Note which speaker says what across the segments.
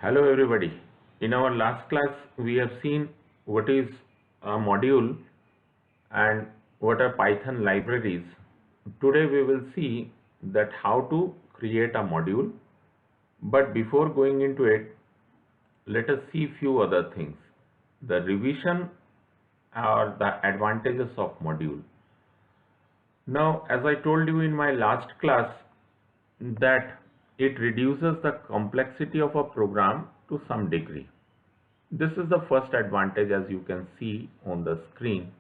Speaker 1: Hello everybody. In our last class we have seen what is a module and what are Python libraries. Today we will see that how to create a module, but before going into it, let us see few other things. The revision or the advantages of module. Now, as I told you in my last class, that it reduces the complexity of a program to some degree. This is the first advantage, as you can see on the screen.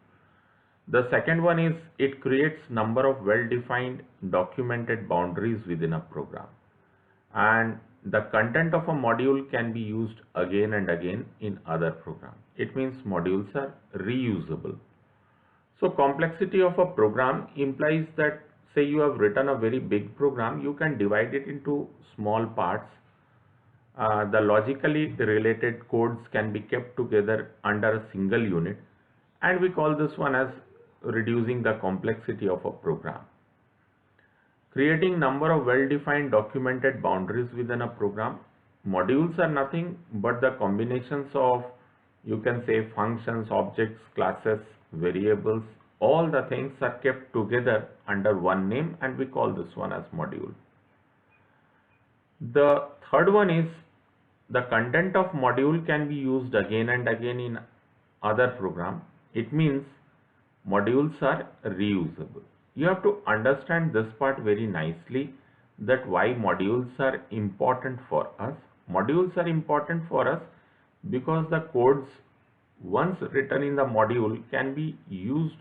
Speaker 1: The second one is it creates number of well-defined documented boundaries within a program, and the content of a module can be used again and again in other programs. It means modules are reusable. So complexity of a program implies that, say you have written a very big program, you can divide it into small parts. The logically related codes can be kept together under a single unit, and we call this one as reducing the complexity of a program. Creating number of well-defined documented boundaries within a program. Modules are nothing but the combinations of, you can say, functions, objects, classes, variables. All the things are kept together under one name, and we call this one as module. The third one is the content of module can be used again and again in other program. It means modules are reusable. You have to understand this part very nicely, that why modules are important for us. Modules are important for us because the codes once written in the module can be used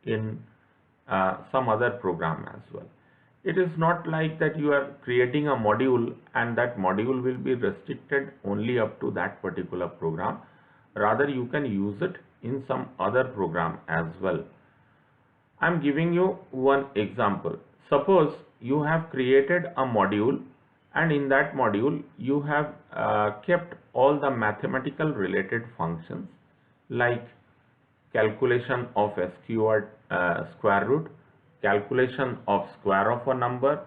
Speaker 1: in some other program as well. It is not like that you are creating a module and that module will be restricted only up to that particular program. Rather, you can use it in some other program as well. I am giving you one example. Suppose you have created a module, and in that module you have kept all the mathematical related functions like calculation of SQR, square root, calculation of square of a number,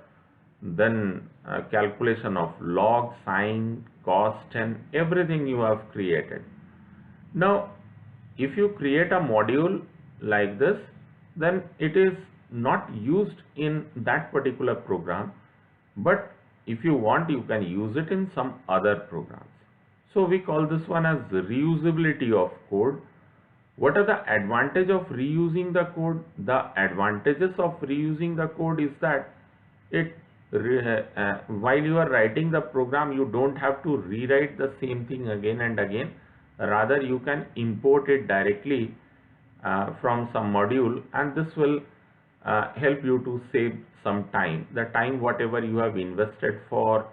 Speaker 1: then calculation of log, sine, cos, tan, everything you have created. Now, if you create a module like this, then it is not used in that particular program, but if you want, you can use it in some other programs. So we call this one as reusability of code. What are the advantages of reusing the code? The advantages of reusing the code is that while you are writing the program, you don't have to rewrite the same thing again and again. Rather, you can import it directly from some module, and this will help you to save some time. The time whatever you have invested for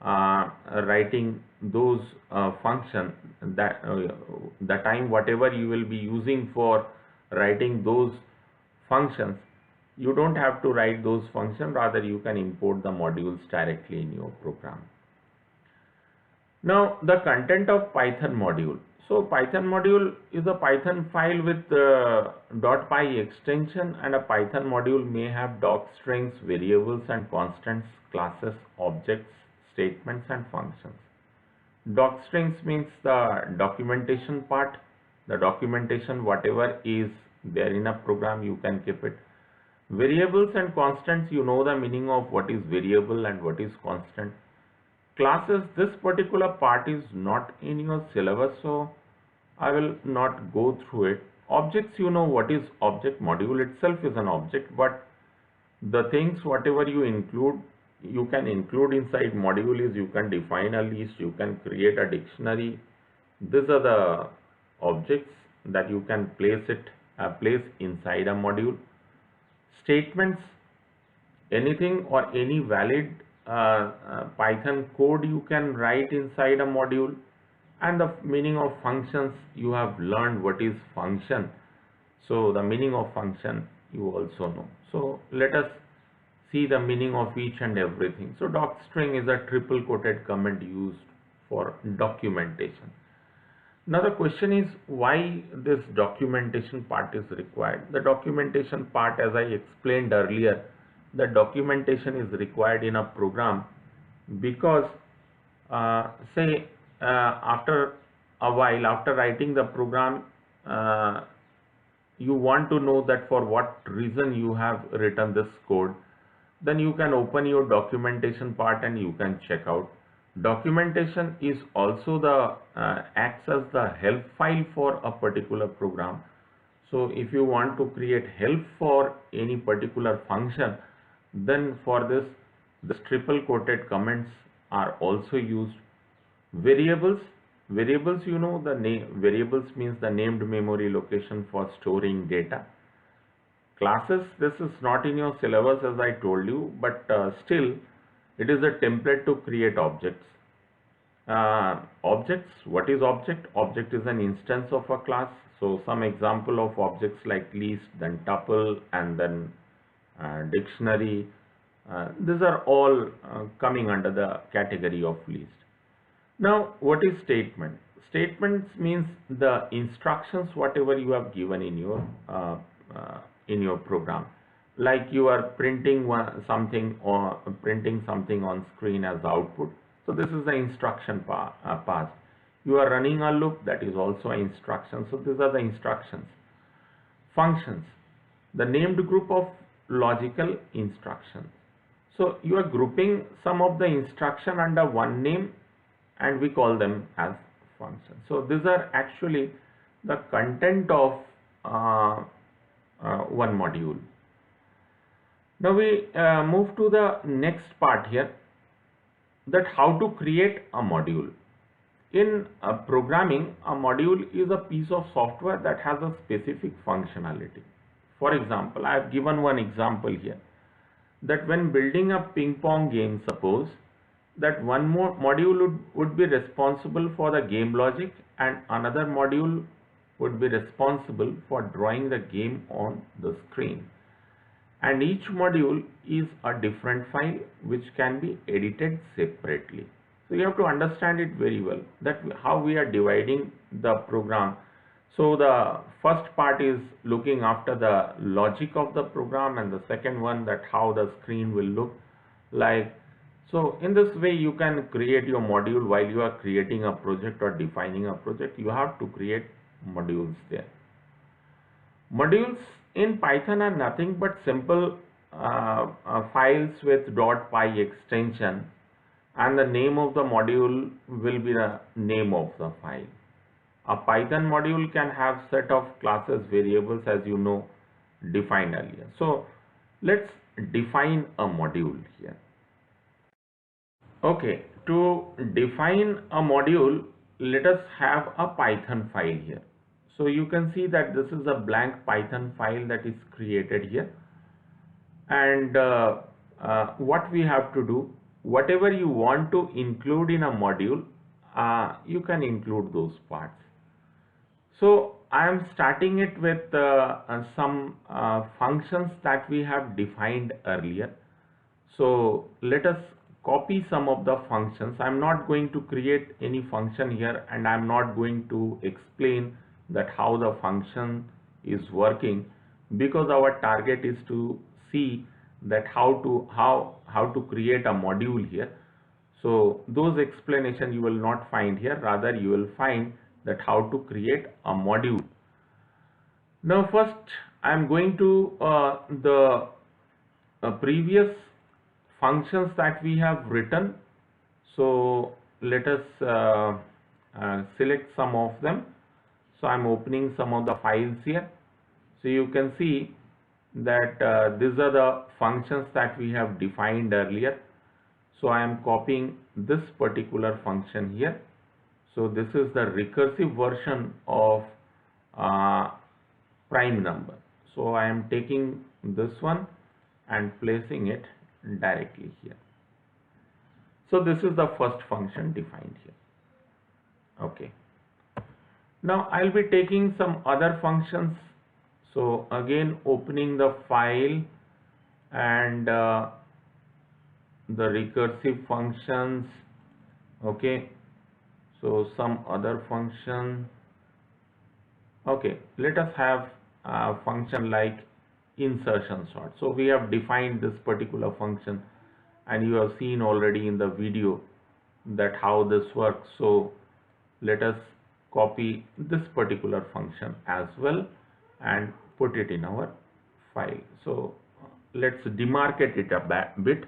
Speaker 1: writing those functions, that the time whatever you will be using for writing those functions, you don't have to write those functions. Rather, you can import the modules directly in your program. Now, the content of Python module. So Python module is a Python file with .py extension, and a Python module may have doc strings, variables and constants, classes, objects, statements and functions. Doc strings means the documentation part. The documentation, whatever is there in a program, you can keep it. Variables and constants, you know the meaning of what is variable and what is constant. Classes, this particular part is not in your syllabus, so I will not go through it. Objects, you know what is object. Module itself is an object, but the things whatever you include, you can include inside module is you can define a list, you can create a dictionary. These are the objects that you can place inside a module. Statements, anything or any valid Python code you can write inside a module. And the meaning of functions, you have learned what is function, so the meaning of function you also know. So let us see the meaning of each and everything. So doc string is a triple quoted comment used for documentation. Now the question is, why this documentation part is required? The documentation part, as I explained earlier, the documentation is required in a program because say after a while, after writing the program, uh, you want to know that for what reason you have written this code, then you can open your documentation part and you can check out. Documentation is also the acts as the help file for a particular program. So if you want to create help for any particular function, then for this, the triple quoted comments are also used. Variables, you know, the name variables means the named memory location for storing data. Classes, this is not in your syllabus as I told you, but still it is a template to create objects. Objects, what is object? Object is an instance of a class. So some example of objects like list, then tuple, and then dictionary. These are all coming under the category of list. Now, what is statement? Statements means the instructions whatever you have given in your program. Like you are printing something or printing something on screen as output. So this is the instruction passed. You are running a loop, that is also an instruction. So these are the instructions. Functions, the named group of logical instructions. So you are grouping some of the instruction under one name and we call them as functions. So these are actually the content of one module. Now we move to the next part here, that how to create a module. In programming, a module is a piece of software that has a specific functionality. For example, I have given one example here, that when building a ping pong game, suppose that one more module would be responsible for the game logic and another module would be responsible for drawing the game on the screen. And each module is a different file which can be edited separately. So you have to understand it very well, that how we are dividing the program. So the first part is looking after the logic of the program, and the second one that how the screen will look like. So in this way you can create your module while you are creating a project or defining a project. You have to create modules there. Modules in Python are nothing but simple files with .py extension, and the name of the module will be the name of the file. A Python module can have set of classes, variables, as you know, defined earlier. So let's define a module here. Okay, to define a module, let us have a Python file here. So you can see that this is a blank Python file that is created here. And what we have to do, whatever you want to include in a module, you can include those parts. So I am starting it with some functions that we have defined earlier. So let us copy some of the functions. I am not going to create any function here, and I am not going to explain that how the function is working, because our target is to see that how to create a module here. So those explanations you will not find here, rather you will find that how to create a module. Now first I am going to the previous functions that we have written. So let us select some of them. So I'm opening some of the files here. So you can see that these are the functions that we have defined earlier. So I am copying this particular function here. So this is the recursive version of prime number. So I am taking this one and placing it directly here. So this is the first function defined here. Okay. Now I'll be taking some other functions. So again opening the file and the recursive functions. Okay. So some other function. Okay. Let us have a function like insertion sort. So we have defined this particular function, and you have seen already in the video that how this works. So let us copy this particular function as well and put it in our file. So let's demarcate it a bit.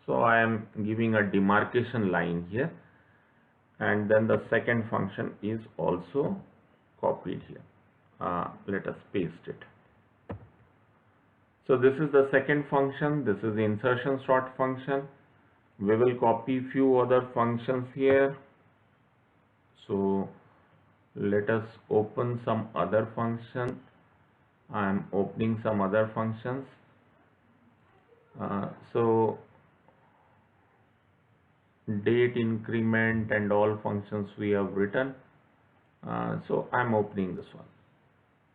Speaker 1: So I am giving a demarcation line here, and then the second function is also copied here. Let us paste it. So this is the second function. This is the insertion sort function. We will copy few other functions here. So let us open some other function. I am opening some other functions. So date, increment, and all functions we have written. So I am opening this one.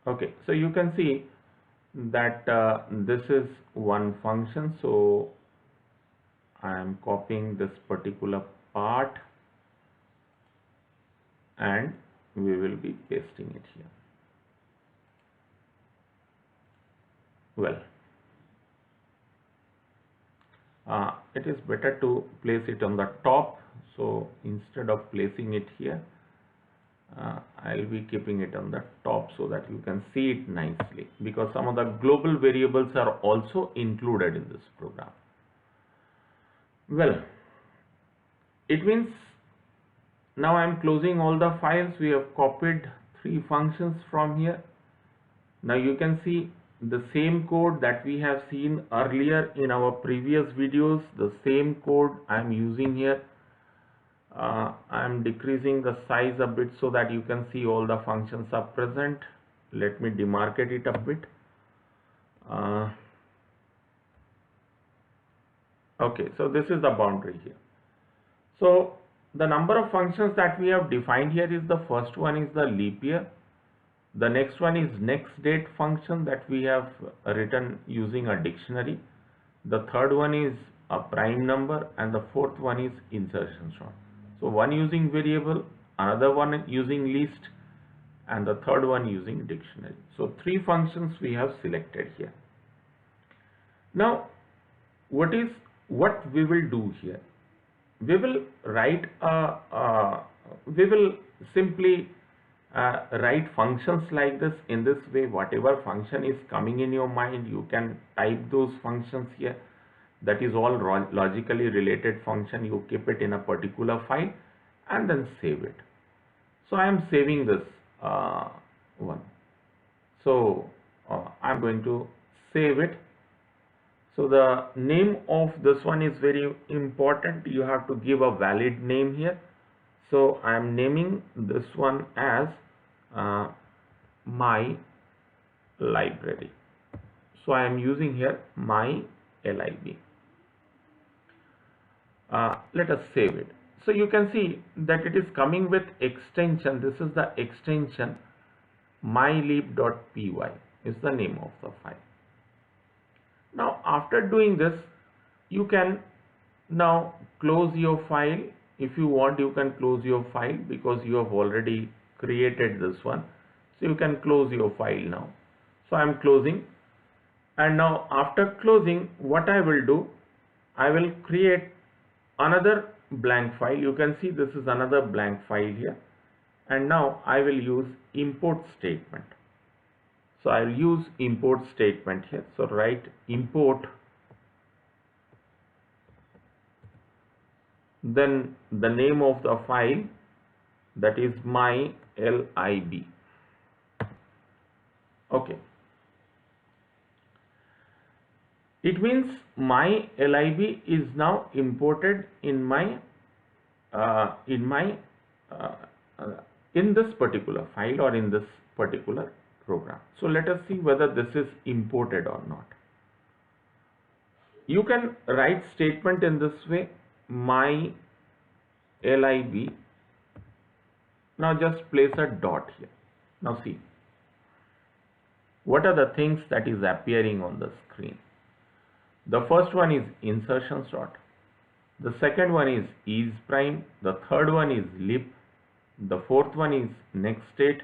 Speaker 1: Okay, so you can see that this is one function. So I am copying this particular part and we will be pasting it here. Well, it is better to place it on the top. So instead of placing it here, I'll be keeping it on the top so that you can see it nicely, because some of the global variables are also included in this program. Well, it means now I'm closing all the files. We have copied 3 functions from here. Now you can see the same code that we have seen earlier in our previous videos. The same code I'm using here. I'm decreasing the size a bit so that you can see all the functions are present. Let me demarcate it a bit. Okay, so this is the boundary here. So the number of functions that we have defined here is, the first one is the leap year. The next one is next date function that we have written using a dictionary. The third one is a prime number, and the fourth one is insertion sort. So one using variable, another one using list, and the third one using dictionary. So 3 functions we have selected here. Now what we will do here? We will write we will simply write functions like this. In this way, whatever function is coming in your mind, you can type those functions here. That is all logically related function. You keep it in a particular file and then save it. So I am saving this one. So I'm going to save it. So the name of this one is very important. You have to give a valid name here. So I am naming this one as my library. So I am using here my LIB. Let us save it. So you can see that it is coming with extension. This is the extension mylib.py is the name of the file. Now after doing this, you can now close your file. If you want, you can close your file because you have already created this one. So you can close your file now. So I am closing, and now after closing, what I will do, I will create another blank file. You can see this is another blank file here, and now I will use import statement. So I will use import statement here. So write import, then the name of the file, that is my lib. Okay, it means my lib is now imported in my in this particular file or in this particular program. So let us see whether this is imported or not. You can write statement in this way, my lib. Now just place a dot here. Now see, what are the things that is appearing on the screen? The first one is insertion sort. The second one is isPrime. The third one is lib. The fourth one is next state.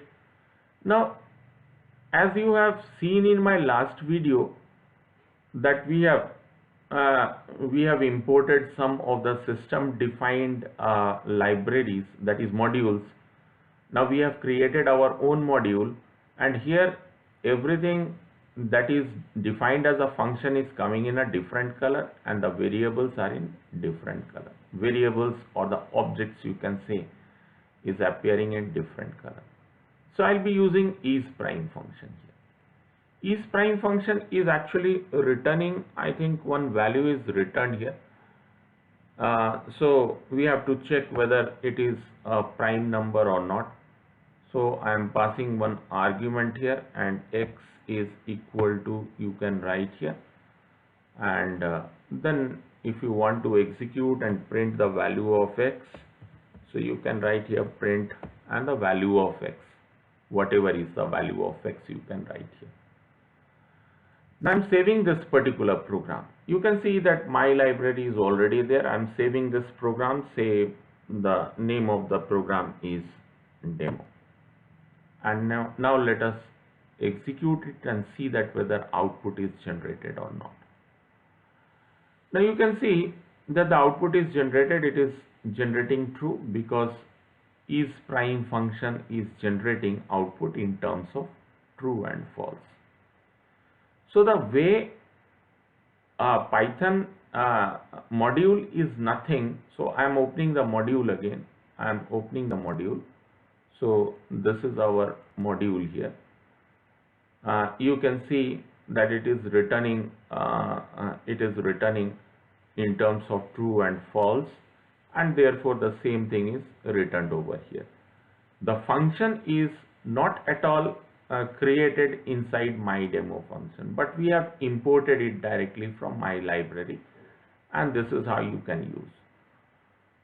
Speaker 1: Now, as you have seen in my last video, that we have imported some of the system defined libraries, that is modules, Now we have created our own module, and here everything that is defined as a function is coming in a different color, and the variables are in different color. Variables, or the objects you can say, is appearing in different color. So I'll be using isPrime function here. IsPrime function is actually returning, I think one value is returned here. So we have to check whether it is a prime number or not. So I am passing one argument here, and x is equal to, you can write here, and then if you want to execute and print the value of x, so you can write here print and the value of x, whatever is the value of x you can write here. Now I'm saving this particular program. You can see that my library is already there. I'm saving this program. Say the name of the program is demo, and now let us execute it and see that whether output is generated or not. Now you can see that the output is generated. It is generating true because isPrime function is generating output in terms of true and false. So the way Python module is nothing. So I am opening the module again. I am opening the module. So this is our module here. You can see that it is returning in terms of true and false, and therefore the same thing is returned over here. The function is not at all created inside my demo function, but we have imported it directly from my library, and this is how you can use.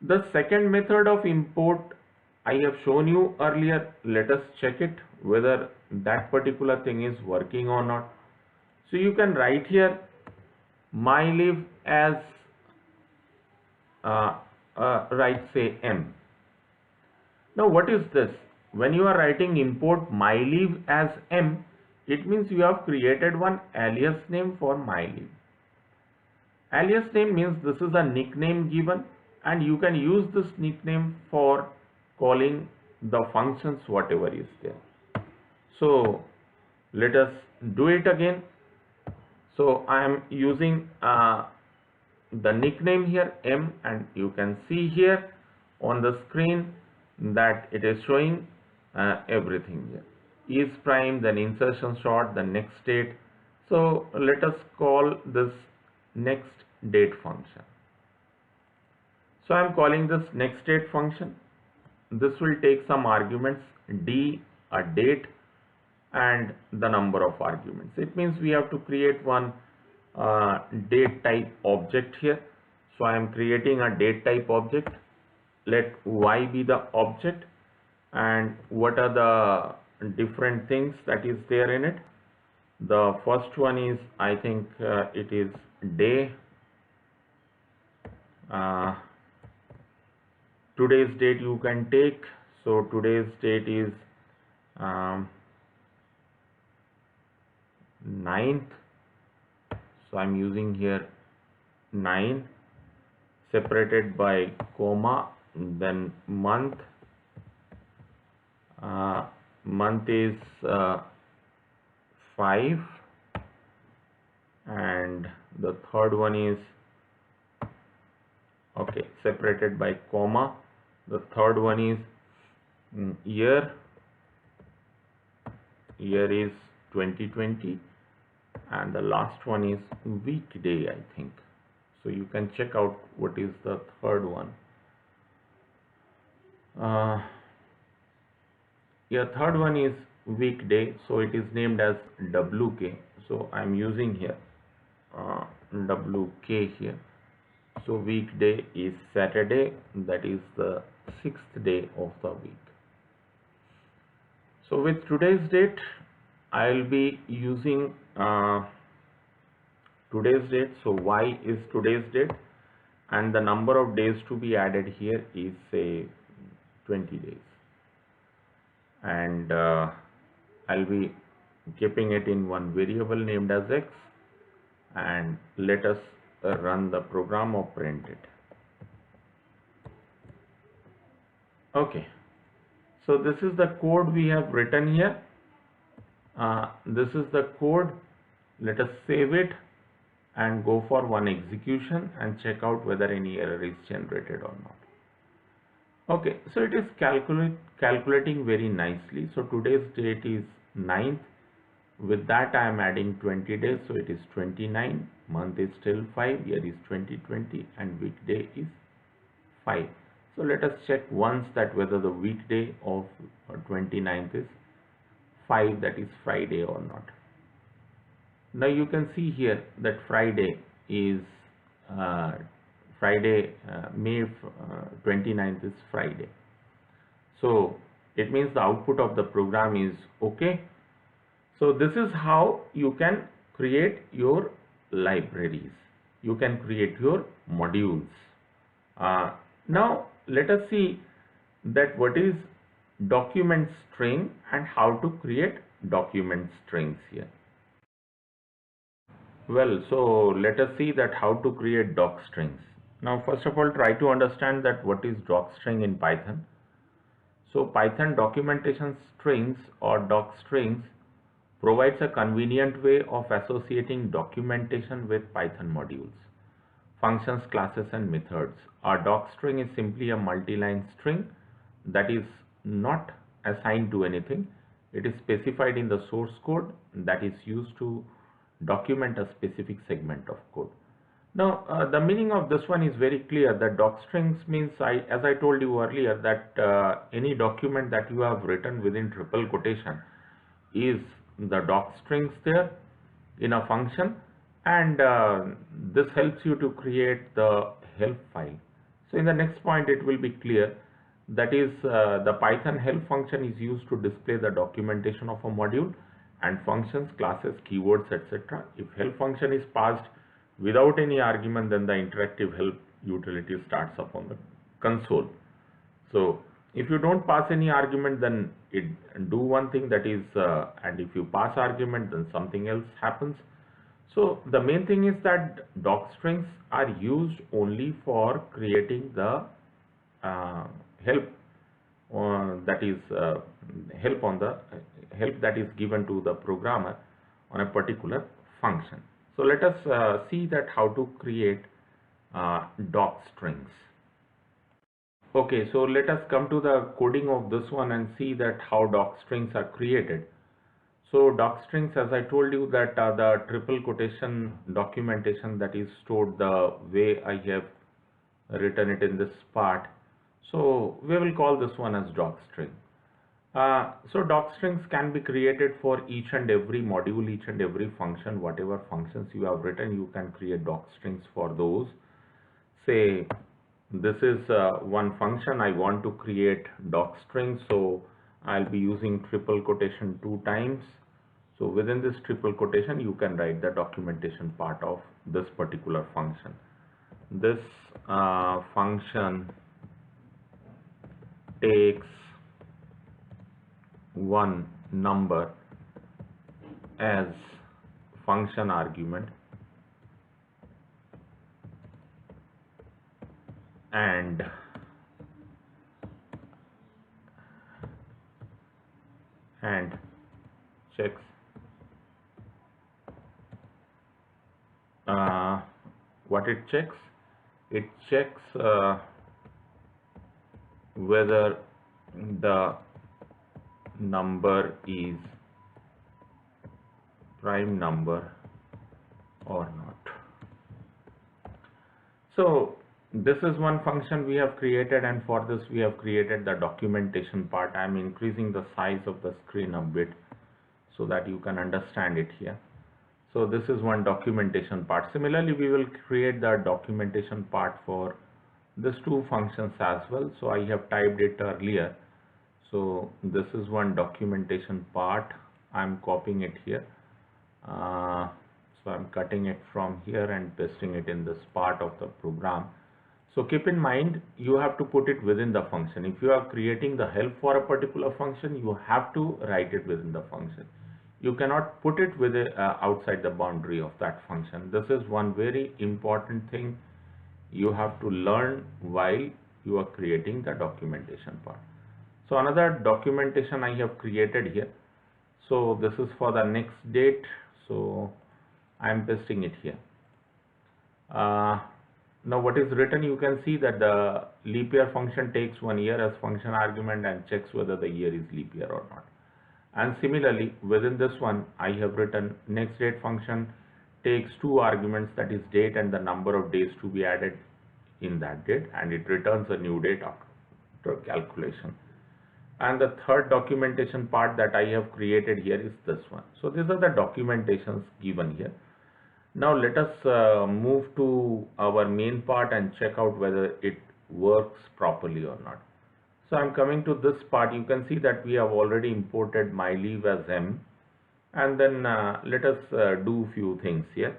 Speaker 1: The second method of import I have shown you earlier. Let us check it whether that particular thing is working or not. So you can write here mylib as write say m. Now what is this? When you are writing import mylib as m, it means you have created one alias name for mylib. Alias name means this is a nickname given, and you can use this nickname for calling the functions whatever is there. So let us do it again. So I am using the nickname here m, and you can see here on the screen that it is showing everything here. isPrime, then insertion sort, the next state. So let us call this next date function. So I am calling this next date function. This will take some arguments, d, a date, and the number of arguments. It means we have to create one date type object here. So I am creating a date type object. Let y be the object, and what are the different things that is there in it. The first one is, I think it is day. Today's date you can take. So today's date is 9th. So I'm using here 9 separated by comma, then month. Month is 5, and the third one is okay separated by comma. The third one is year. Year is 2020, and the last one is weekday, I think. So you can check out what is the third one. Yeah, third one is weekday, so it is named as WK. So I'm using here WK here. So weekday is Saturday, that is the 6th day of the week. So with today's date, I'll be using today's date. So y is today's date, and the number of days to be added here is say 20 days, and I'll be keeping it in one variable named as x, and let us run the program or print it. Okay, So this is the code we have written here. This is the code. Let us save it and go for one execution and check out whether any error is generated or not. Okay, so it is calculating very nicely. So today's date is 9th. With that I am adding 20 days, so it is 29. Month is still 5, year is 2020, and weekday is 5. So let us check once that whether the weekday of 29th is 5, that is Friday or not. Now you can see here that Friday is May 29th is Friday. So it means the output of the program is okay. So this is how you can create your libraries. You can create your modules. Now let us see that what is document string and how to create document strings here. Well, so let us see that how to create doc strings. Now first of all, try to understand that what is doc string in Python. So Python documentation strings or doc strings provides a convenient way of associating documentation with Python modules, functions, classes, and methods. A doc string is simply a multi-line string that is not assigned to anything. It is specified in the source code that is used to document a specific segment of code. Now, the meaning of this one is very clear, that doc strings means, as I told you earlier, that any document that you have written within triple quotation is the doc strings there in a function, and this helps you to create the help file. So in the next point it will be clear, that is the Python help function is used to display the documentation of a module and functions, classes, keywords, etc. If help function is passed without any argument, then the interactive help utility starts up on the console. So if you don't pass any argument, then it do one thing, that is and if you pass argument, then something else happens. So the main thing is that doc strings are used only for creating the help that is help that is given to the programmer on a particular function. So let us see that how to create doc strings. Okay, so let us come to the coding of this one and see that how doc strings are created. So doc strings, as I told you, that the triple quotation documentation that is stored the way I have written it in this part. So we will call this one as doc string. So doc strings can be created for each and every module, each and every function. Whatever functions you have written, you can create doc strings for those. Say this is one function, I want to create doc string, so I'll be using triple quotation 2 times. So within this triple quotation you can write the documentation part of this particular function. This function takes one number as function argument and checks what it checks. It checks whether the number is prime number or not. So this is one function we have created, and for this we have created the documentation part. I am increasing the size of the screen a bit so that you can understand it here. So this is one documentation part. Similarly, we will create the documentation part for these 2 functions as well. So I have typed it earlier. So this is one documentation part. I'm copying it here. So I'm cutting it from here and pasting it in this part of the program. So keep in mind, you have to put it within the function. If you are creating the help for a particular function, you have to write it within the function. You cannot put it with outside the boundary of that function. This is one very important thing you have to learn while you are creating the documentation part. So another documentation I have created here. So this is for the next date. So I am pasting it here. Now what is written, you can see that the leap year function takes 1 year as function argument and checks whether the year is leap year or not. And similarly, within this one, I have written next date function takes 2 arguments, that is date and the number of days to be added in that date, and it returns a new date after calculation. And the third documentation part that I have created here is this one. So these are the documentations given here. Now let us move to our main part and check out whether it works properly or not. So I'm coming to this part. You can see that we have already imported myleave as M, and then let us do few things here.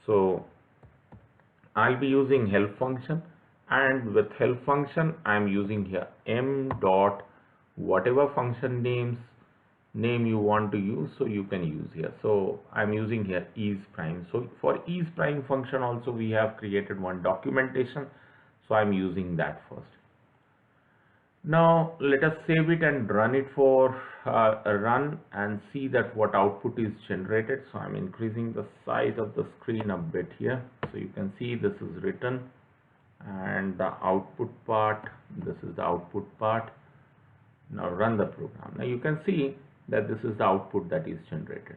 Speaker 1: So I'll be using help function, and with help function I'm using here M dot whatever function name you want to use, so you can use here. So I'm using here isPrime. So for isPrime function also we have created one documentation, so I'm using that first. Now let us save it and run it for a run and see that what output is generated. So I'm increasing the size of the screen a bit here, so you can see this is written, and the output part, this is the output part. Now run the program. Now you can see that this is the output that is generated.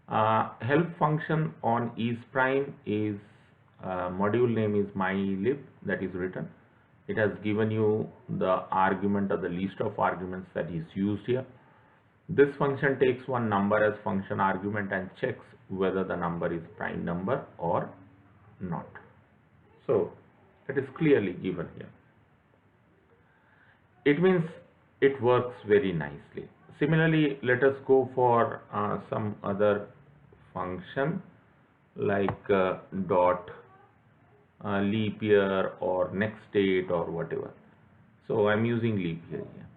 Speaker 1: Help function on isPrime is module name is mylib, that is written. It has given you the argument or the list of arguments that is used here. This function takes one number as function argument and checks whether the number is prime number or not. So it is clearly given here. It means it works very nicely. Similarly, let us go for some other function like dot leap year or next date or whatever. So I'm using leap year here.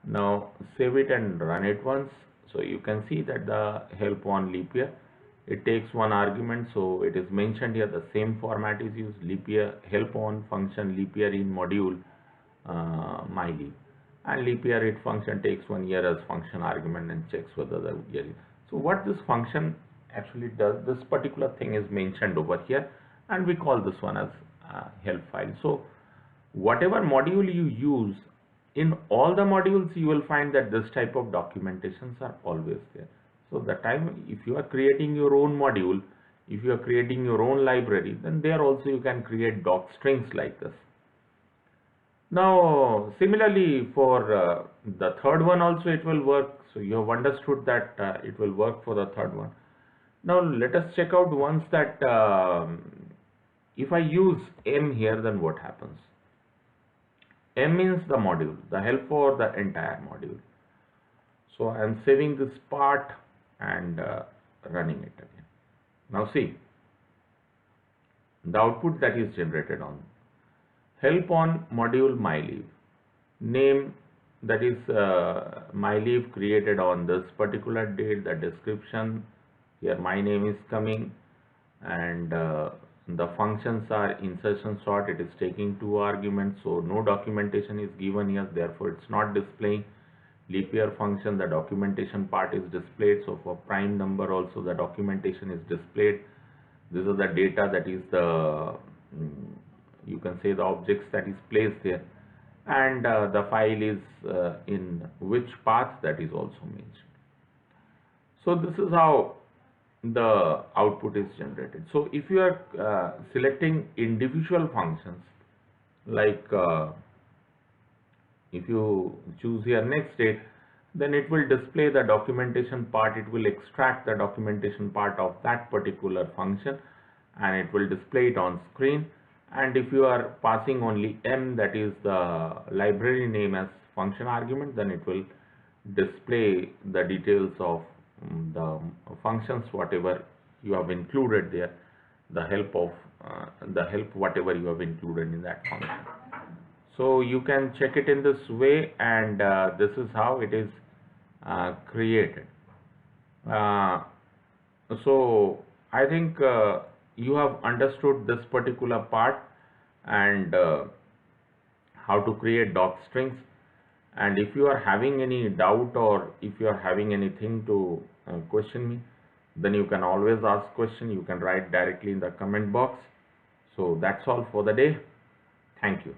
Speaker 1: Now save it and run it once. So you can see that the help on leap year, it takes one argument, so it is mentioned here the same format is used, leap year help on function leap year in module myleave, and leap year it function takes 1 year as function argument and checks whether the year is. So what this function actually does, this particular thing is mentioned over here, and we call this one as help file. So whatever module you use, in all the modules you will find that this type of documentations are always there. So the time if you are creating your own module, if you are creating your own library, then there also you can create doc strings like this. Now similarly for the third one also it will work. So you have understood that it will work for the third one. Now let us check out once that if I use M here, then what happens? M means the module, the help for the entire module. So I am saving this part and running it again. Now see, the output that is generated on help on module myleave, name that is myleave created on this particular date, the description here my name is coming, and the functions are insertion sort, it is taking 2 arguments, so no documentation is given here, therefore it's not displaying. Leap year function, the documentation part is displayed, so for prime number also the documentation is displayed. This is the data, that is the you can say the objects that is placed there, and the file is in which path, that is also mentioned. So this is how the output is generated. So if you are selecting individual functions, like if you choose here next date, then it will display the documentation part, it will extract the documentation part of that particular function and it will display it on screen. And if you are passing only M, that is the library name, as function argument, then it will display the details of the functions whatever you have included there, the help of whatever you have included in that function. So you can check it in this way, and this is how it is created. So I think you have understood this particular part and how to create doc strings. And if you are having any doubt, or if you are having anything to question me, then you can always ask question. You can write directly in the comment box. So that's all for the day. Thank you.